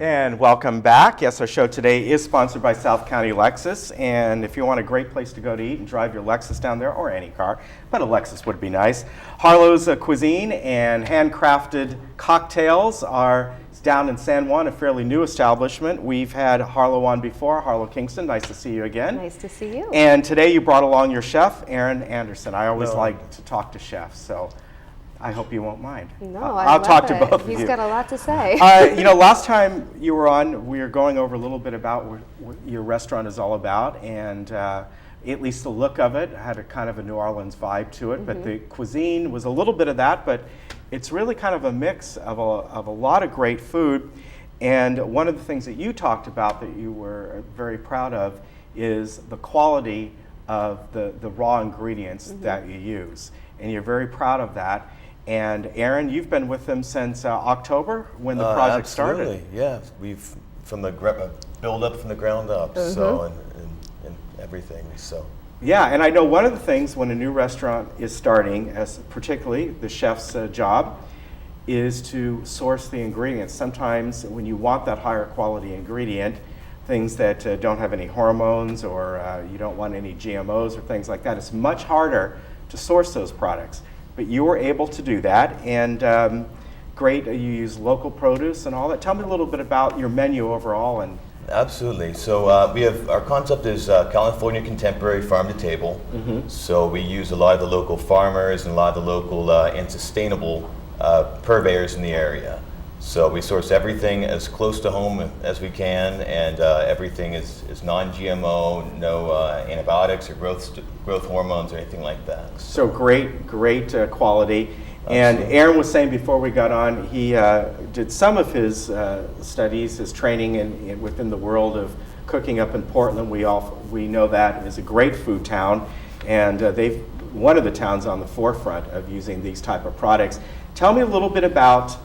And welcome back. Yes, our show today is sponsored by South County Lexus. And if you want a great place to go to eat and drive your Lexus down there, or any car, but a Lexus would be nice. Harlow's cuisine and handcrafted cocktails are down in San Juan, a fairly new establishment. We've had Harlow on before, Harlow Kingston. Nice to see you again. Nice to see you. And today you brought along your chef, Aaron Anderson. I always like to talk to chefs, so I hope you won't mind. No, I'll talk to both of you. He's got a lot to say. Last time you were on, we were going over a little bit about what your restaurant is all about, and at least the look of it had a kind of a New Orleans vibe to it, but the cuisine was a little bit of that, but it's really kind of a mix of a lot of great food. And one of the things that you talked about that you were very proud of is the quality of the raw ingredients that you use. And you're very proud of that. And Aaron, you've been with them since October when the project started. Absolutely, yeah. We've build up from the ground up, so and everything. So yeah, and I know one of the things when a new restaurant is starting, as particularly the chef's job, is to source the ingredients. Sometimes when you want that higher quality ingredient, things that don't have any hormones or you don't want any GMOs or things like that, it's much harder to source those products. But you were able to do that, and great, you use local produce and all that. Tell me a little bit about your menu overall. And absolutely. So we have, our concept is California Contemporary Farm to Table. So we use a lot of the local farmers and a lot of the local and sustainable purveyors in the area. So we source everything as close to home as we can, and everything is non-GMO, no antibiotics or growth hormones or anything like that. So great quality. And Aaron was saying before we got on, he did some of his studies, his training within the world of cooking up in Portland. We know that is a great food town, and one of the towns on the forefront of using these type of products. Tell me a little bit about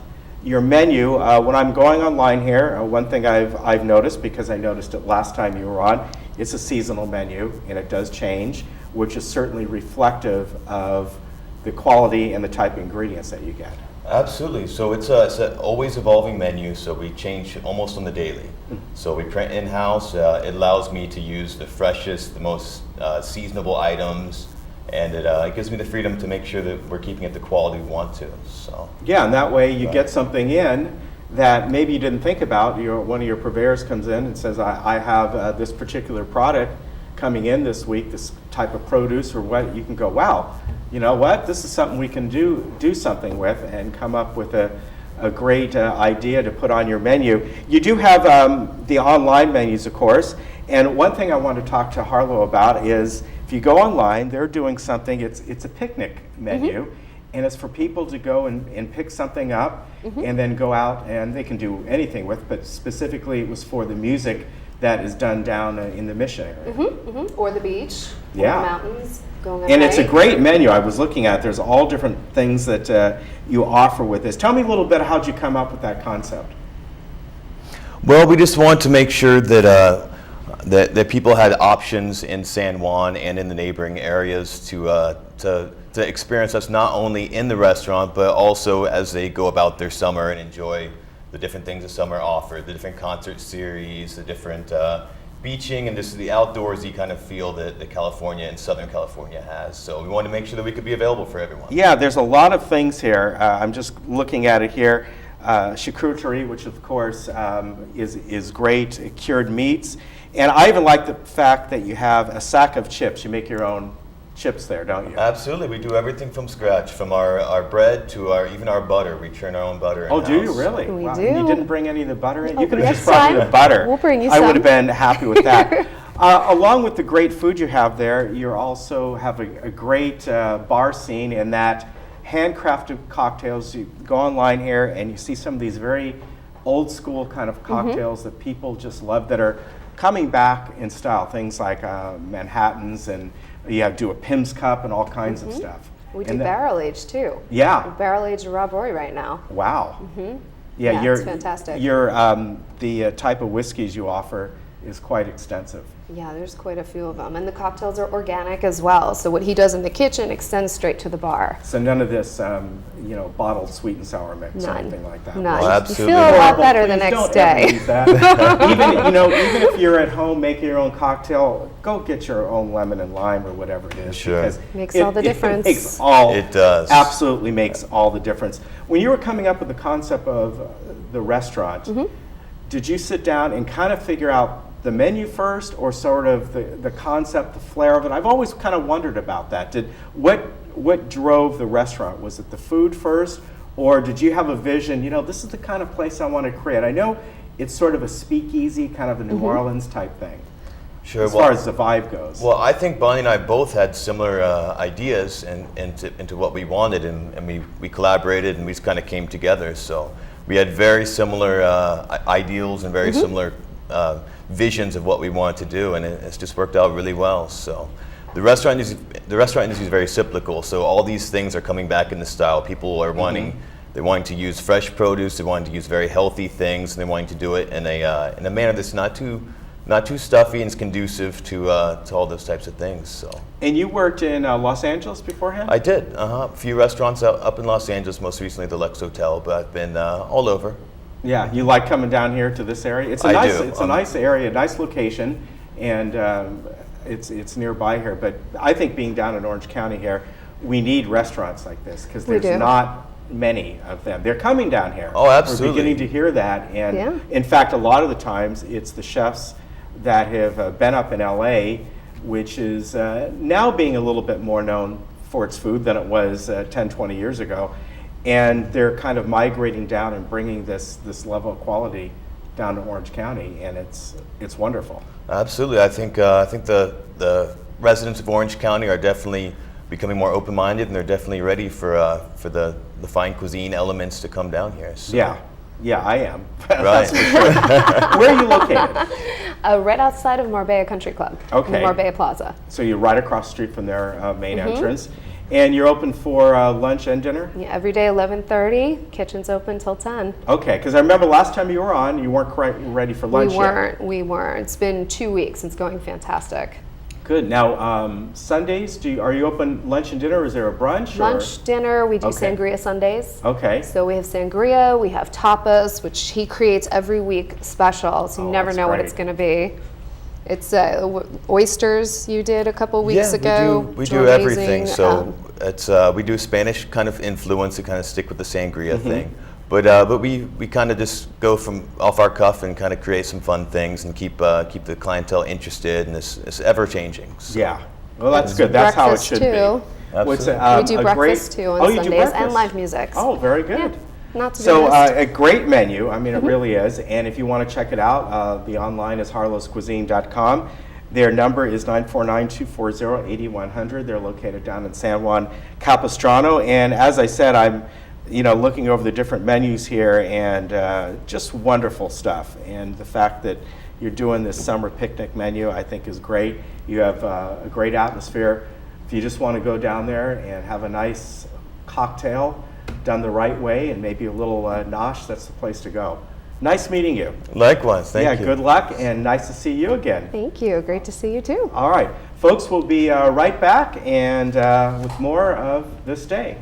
your menu. When I'm going online here, one thing I've noticed, because I noticed it last time you were on, it's a seasonal menu, and it does change, which is certainly reflective of the quality and the type of ingredients that you get. Absolutely. So it's an always evolving menu, so we change almost on the daily. So we print in-house. It allows me to use the freshest, the most seasonable items, and it gives me the freedom to make sure that we're keeping it the quality we want to. So yeah, and that way you get something in that maybe you didn't think about. One of your purveyors comes in and says, I have this particular product coming in this week, this type of produce or what. You can go, wow, you know what, this is something we can do something with, and come up with a great idea to put on your menu. You do have the online menus, of course, and one thing I want to talk to Harlow about is, if you go online, they're doing something, it's a picnic menu, and it's for people to go and pick something up and then go out, and they can do anything with, but specifically it was for the music that is done down in the Mission area. Or the beach, or the mountains. And it's a great menu. I was looking at, there's all different things that you offer with this. Tell me a little bit, how'd you come up with that concept? well, we just want to make sure that that people had options in San Juan and in the neighboring areas to experience us, not only in the restaurant, but also as they go about their summer and enjoy the different things the summer offer, the different concert series, the different beaching, and just the outdoorsy kind of feel that California and Southern California has. So we wanted to make sure that we could be available for everyone. Yeah, there's a lot of things here. I'm just looking at it here. Charcuterie, which of course is great, cured meats. And I even like the fact that you have a sack of chips. You make your own chips there, don't you? Absolutely. We do everything from scratch, from our bread to even our butter. We churn our own butter in-house. Oh, do you really? We wow. do. You didn't bring any of the butter in? Oh, You could have next just brought me the time, butter. we'll bring you I some. would have been happy with that. Along with the great food you have there, you also have a great bar scene in that handcrafted cocktails. You go online here and you see some of these very old school kind of cocktails that people just love, that are coming back in style. Things like Manhattans, and you do a Pim's Cup and all kinds of stuff. We do barrel aged too. Yeah. We barrel aged Rob Roy right now. Wow. Yeah, it's fantastic. Your the type of whiskeys you offer is quite extensive. Yeah, there's quite a few of them. And the cocktails are organic as well. So what he does in the kitchen extends straight to the bar. So none of this, bottled sweet and sour mix or None. anything like that. None. Well, You absolutely. feel a lot Horrible. better the Please next don't ever day. use that. even if you're at home making your own cocktail, go get your own lemon and lime or whatever it is. Sure. Because Makes all the difference. It does. Absolutely makes all the difference. When you were coming up with the concept of the restaurant, did you sit down and kind of figure out the menu first, or sort of the concept, the flair of it? I've always kind of wondered about that. What drove the restaurant? Was it the food first, or did you have a vision, this is the kind of place I want to create? I know it's sort of a speakeasy, kind of a New Orleans type thing, Sure. as far as the vibe goes. Well, I think Bonnie and I both had similar ideas into what we wanted, and we collaborated and we just kind of came together. So we had very similar ideals and very similar visions of what we wanted to do, and it's just worked out really well. So the restaurant industry is very cyclical. So all these things are coming back into style. People are wanting. They're wanting to use fresh produce. They're wanting to use very healthy things, and they're wanting to do it in a manner that's not too stuffy and is conducive to all those types of things. So. And you worked in Los Angeles beforehand? I did. A few restaurants up in Los Angeles, most recently the Lex Hotel, but I've been all over. Yeah, you like coming down here to this area? It's a I nice, do. It's a nice area, nice location, and it's nearby here. But I think being down in Orange County here, we need restaurants like this because We there's do. not many of them. They're coming down here. Oh, absolutely. We're beginning to hear that, and Yeah. in fact, a lot of the times it's the chefs that have been up in LA, which is now being a little bit more known for its food than it was 10, 20 years ago. And they're kind of migrating down and bringing this level of quality down to Orange County, and it's wonderful. Absolutely. I think the residents of Orange County are definitely becoming more open-minded, and they're definitely ready for the fine cuisine elements to come down here. So. Yeah, I am. Right. That's for sure. Where are you located? Right outside of Marbella Country Club. Okay. In Marbella Plaza. So you're right across the street from their main entrance, and you're open for lunch and dinner? Yeah, every day 11:30. Kitchen's open till 10. Okay, because I remember last time you were on, you weren't quite ready for lunch yet. We weren't. It's been 2 weeks. It's going fantastic. Good. Now, Sundays, are you open lunch and dinner, or is there a brunch? or- Lunch, dinner, we do Okay. sangria Sundays. Okay. So we have sangria, we have tapas, which he creates every week special, so you Oh, never that's know what great. it's going to be. It's oysters you did a couple weeks Yeah, ago. we which do were everything. amazing. So it's we do Spanish kind of influence to kind of stick with the sangria thing, but we kind of just go from off our cuff and kind of create some fun things and keep the clientele interested, and it's ever changing. So. Yeah. Well, that's good. That's how it Breakfast, should too. be. What's Absolutely. we do a breakfast great, too on oh, you do Sundays and breakfast? live music. Oh, very good. Yeah, not to be So missed. a great menu. I mean, it really is. And if you want to check it out, the online is harlowscuisine.com. Their number is 949-240-8100. They're located down in San Juan Capistrano. And as I said, I'm looking over the different menus here, and just wonderful stuff. And the fact that you're doing this summer picnic menu, I think, is great. You have a great atmosphere. If you just want to go down there and have a nice cocktail done the right way and maybe a little nosh, that's the place to go. Nice meeting you. Likewise, thank you. Yeah, good luck, and nice to see you again. Thank you. Great to see you too. All right, folks, we'll be right back and with more of This Day.